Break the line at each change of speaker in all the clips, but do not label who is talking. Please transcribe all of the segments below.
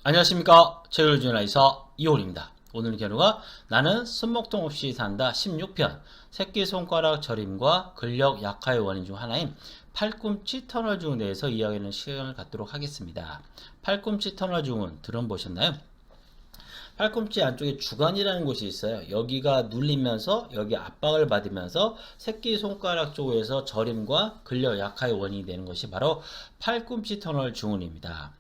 안녕하십니까. 체육준의사 이홀입니다. 오늘 견우가 나는 손목통 없이 산다 16편 새끼손가락 저림과 근력 약화의 원인 중 하나인 팔꿈치 터널 증후에 대해서 이야기하는 시간을 갖도록 하겠습니다. 팔꿈치 터널 증후는 들어보셨나요? 팔꿈치 안쪽에 주간이라는 곳이 있어요. 여기가 눌리면서 여기 압박을 받으면서 새끼손가락 쪽에서 저림과 근력 약화의 원인이 되는 것이 바로 팔꿈치 터널 증후입니다.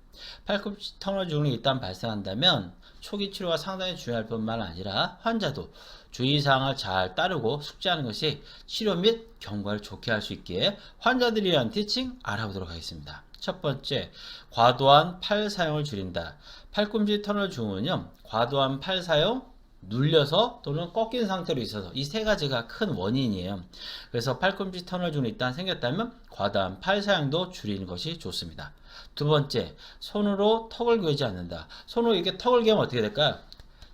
팔꿈치 터널 증후이 일단 발생한다면 초기 치료가 상당히 중요할 뿐만 아니라 환자도 주의사항을 잘 따르고 숙지하는 것이 치료 및 경과를 좋게 할 수 있기에 환자들이 위한 티칭 알아보도록 하겠습니다. 첫 번째, 과도한 팔 사용을 줄인다. 팔꿈치 터널 증후는요, 과도한 팔 사용, 눌려서 또는 꺾인 상태로 있어서 이 세 가지가 큰 원인이에요. 그래서 팔꿈치 터널 증후이 일단 생겼다면 과다한 팔 사용도 줄이는 것이 좋습니다. 두 번째, 손으로 턱을 괴지 않는다. 손으로 이렇게 턱을 괴면 어떻게 될까요?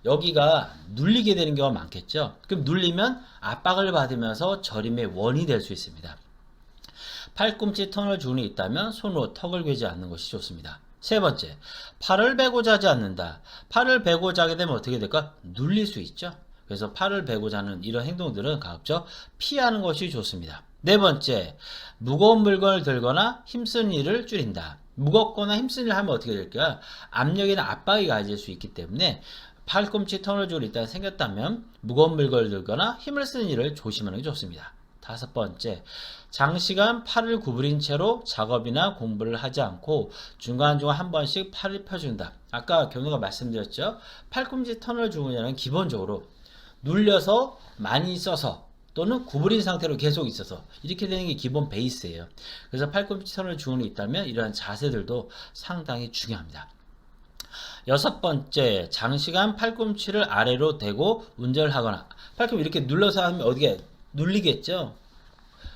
여기가 눌리게 되는 경우가 많겠죠. 그럼 눌리면 압박을 받으면서 저림의 원인이 될 수 있습니다. 팔꿈치 터널 증후이 있다면 손으로 턱을 괴지 않는 것이 좋습니다. 세 번째, 팔을 베고 자지 않는다. 팔을 베고 자게 되면 어떻게 될까? 눌릴 수 있죠. 그래서 팔을 베고 자는 이런 행동들은 가급적 피하는 것이 좋습니다. 네 번째, 무거운 물건을 들거나 힘쓰는 일을 줄인다. 무겁거나 힘쓰는 일을 하면 어떻게 될까요? 압력이나 압박이 가해질 수 있기 때문에 팔꿈치 터널 증후이 일단 생겼다면 무거운 물건을 들거나 힘을 쓰는 일을 조심하는 게 좋습니다. 다섯 번째, 장시간 팔을 구부린 채로 작업이나 공부를 하지 않고 중간중간 한 번씩 팔을 펴준다. 아까 견우가 말씀드렸죠. 팔꿈치 터널 증후는 기본적으로 눌려서 많이 써서 또는 구부린 상태로 계속 있어서 이렇게 되는 게 기본 베이스예요. 그래서 팔꿈치 터널 증후이 있다면 이러한 자세들도 상당히 중요합니다. 여섯 번째, 장시간 팔꿈치를 아래로 대고 운전을 하거나 팔꿈치 이렇게 눌러서 하면 어디게 눌리겠죠?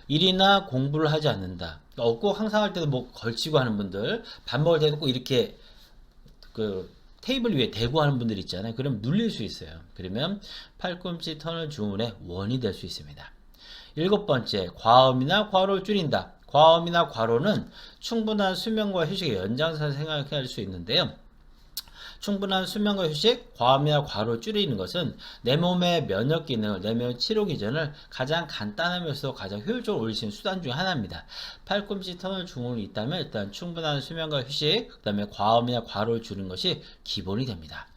일이나 공부를 하지 않는다. 꼭 항상 할 때도 뭐 걸치고 하는 분들, 밥 먹을 때도 꼭 이렇게 그 테이블 위에 대고 하는 분들 있잖아요. 그럼 눌릴 수 있어요. 그러면 팔꿈치 터널 증후의 원인이 될 수 있습니다. 일곱 번째, 과음이나 과로를 줄인다. 과음이나 과로는 충분한 수면과 휴식의 연장선을 생각할 수 있는데요. 충분한 수면과 휴식, 과음이나 과로를 줄이는 것은 내 몸의 면역 기능을, 내 몸의 치료 기전을 가장 간단하면서 가장 효율적으로 올릴 수 있는 수단 중 하나입니다. 팔꿈치 터널 증후이 있다면 일단 충분한 수면과 휴식, 그 다음에 과음이나 과로를 줄이는 것이 기본이 됩니다.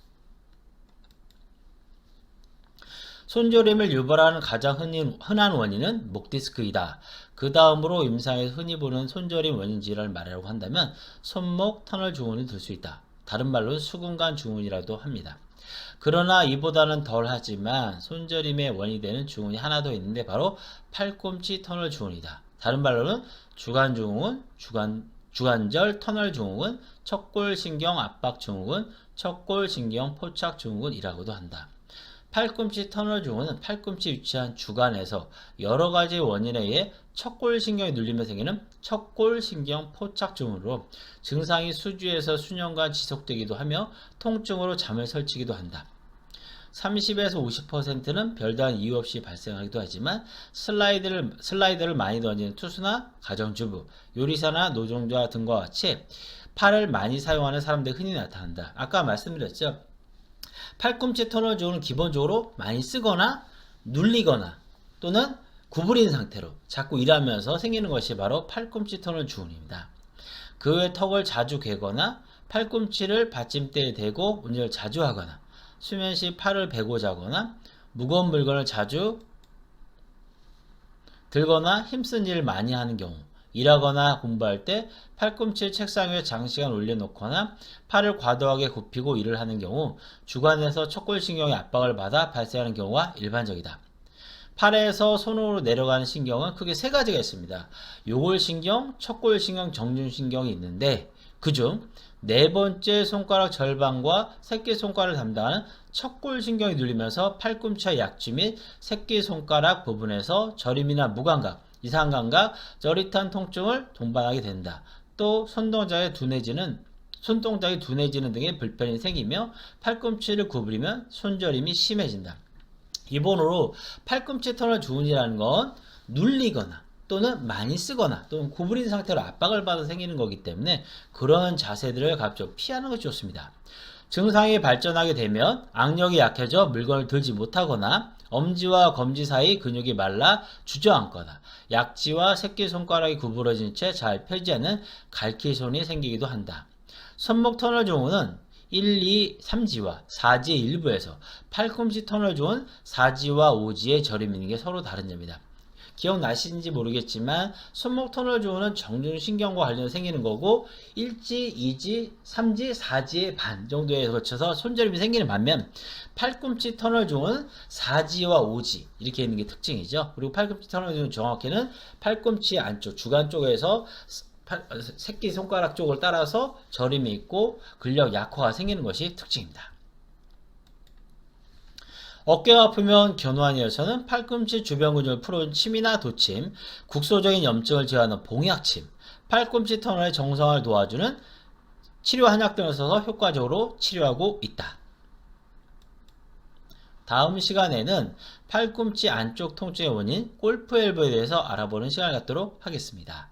손저림을 유발하는 가장 흔한 원인은 목 디스크이다. 그 다음으로 임상에서 흔히 보는 손저림 원인 질환을 말하려고 한다면 손목 터널 증후이 들 수 있다. 다른 말로 수근관 증후이라도 합니다. 그러나 이보다는 덜하지만 손저림의 원인이 되는 증후이 하나 더 있는데 바로 팔꿈치 터널 증후이다. 다른 말로는 주간 증후군, 주관절 터널 증후군, 척골신경 압박 증후군, 척골신경 포착 증후군이라고도 한다. 팔꿈치 터널 증후는 팔꿈치 위치한 주간에서 여러가지 원인에 의해 척골신경이 눌리며 생기는 척골신경 포착 증후로 증상이 수주에서 수년간 지속되기도 하며 통증으로 잠을 설치기도 한다. 30에서 50%는 별다른 이유 없이 발생하기도 하지만 슬라이드를 많이 던지는 투수나 가정주부, 요리사나 노동자 등과 같이 팔을 많이 사용하는 사람들이 흔히 나타난다. 아까 말씀드렸죠. 팔꿈치 터널 증후는 기본적으로 많이 쓰거나 눌리거나 또는 구부린 상태로 자꾸 일하면서 생기는 것이 바로 팔꿈치 터널 증후입니다. 그 외 턱을 자주 괴거나 팔꿈치를 받침대에 대고 운전을 자주 하거나 수면 시 팔을 베고 자거나 무거운 물건을 자주 들거나 힘쓴 일을 많이 하는 경우, 일하거나 공부할 때 팔꿈치를 책상 위에 장시간 올려놓거나 팔을 과도하게 굽히고 일을 하는 경우 주간에서 척골신경의 압박을 받아 발생하는 경우가 일반적이다. 팔에서 손으로 내려가는 신경은 크게 세 가지가 있습니다. 요골신경, 척골신경, 정중신경이 있는데 그중 네 번째 손가락 절반과 새끼손가락을 담당하는 척골신경이 눌리면서 팔꿈치와 약지 및 새끼손가락 부분에서 저림이나 무감각, 이상한 감각, 저릿한 통증을 동반하게 된다. 또 손동작이 둔해지는 등의 불편이 생기며 팔꿈치를 구부리면 손저림이 심해진다. 기본으로 팔꿈치 터널 증후이라는 건 눌리거나 또는 많이 쓰거나 또는 구부린 상태로 압박을 받아 생기는 거기 때문에 그런 자세들을 가급적 피하는 것이 좋습니다. 증상이 발전하게 되면 악력이 약해져 물건을 들지 못하거나 엄지와 검지 사이 근육이 말라 주저앉거나 약지와 새끼손가락이 구부러진 채 잘 펴지 않는 갈퀴손이 생기기도 한다. 손목 터널 증후는 1, 2, 3지와 4지의 일부에서 팔꿈치 터널 증후는 4지와 5지의 저림 있는 게 서로 다른 점이다. 기억나시는지 모르겠지만 손목 터널 증후는 정중신경과 관련해서 생기는 거고 1지, 2지, 3지, 4지의 반 정도에 거쳐서 손저림이 생기는 반면 팔꿈치 터널 증후는 4지와 5지 이렇게 있는 게 특징이죠. 그리고 팔꿈치 터널 증후는 정확히는 팔꿈치 안쪽 주간 쪽에서 새끼손가락 쪽을 따라서 저림이 있고 근력 약화가 생기는 것이 특징입니다. 어깨가 아프면 견우한이어서는 팔꿈치 주변 근육을 풀어준 침이나 도침, 국소적인 염증을 제어하는 봉약침, 팔꿈치 터널의 정상을 도와주는 치료 한약 등을 써서 효과적으로 치료하고 있다. 다음 시간에는 팔꿈치 안쪽 통증의 원인 골프 엘보에 대해서 알아보는 시간을 갖도록 하겠습니다.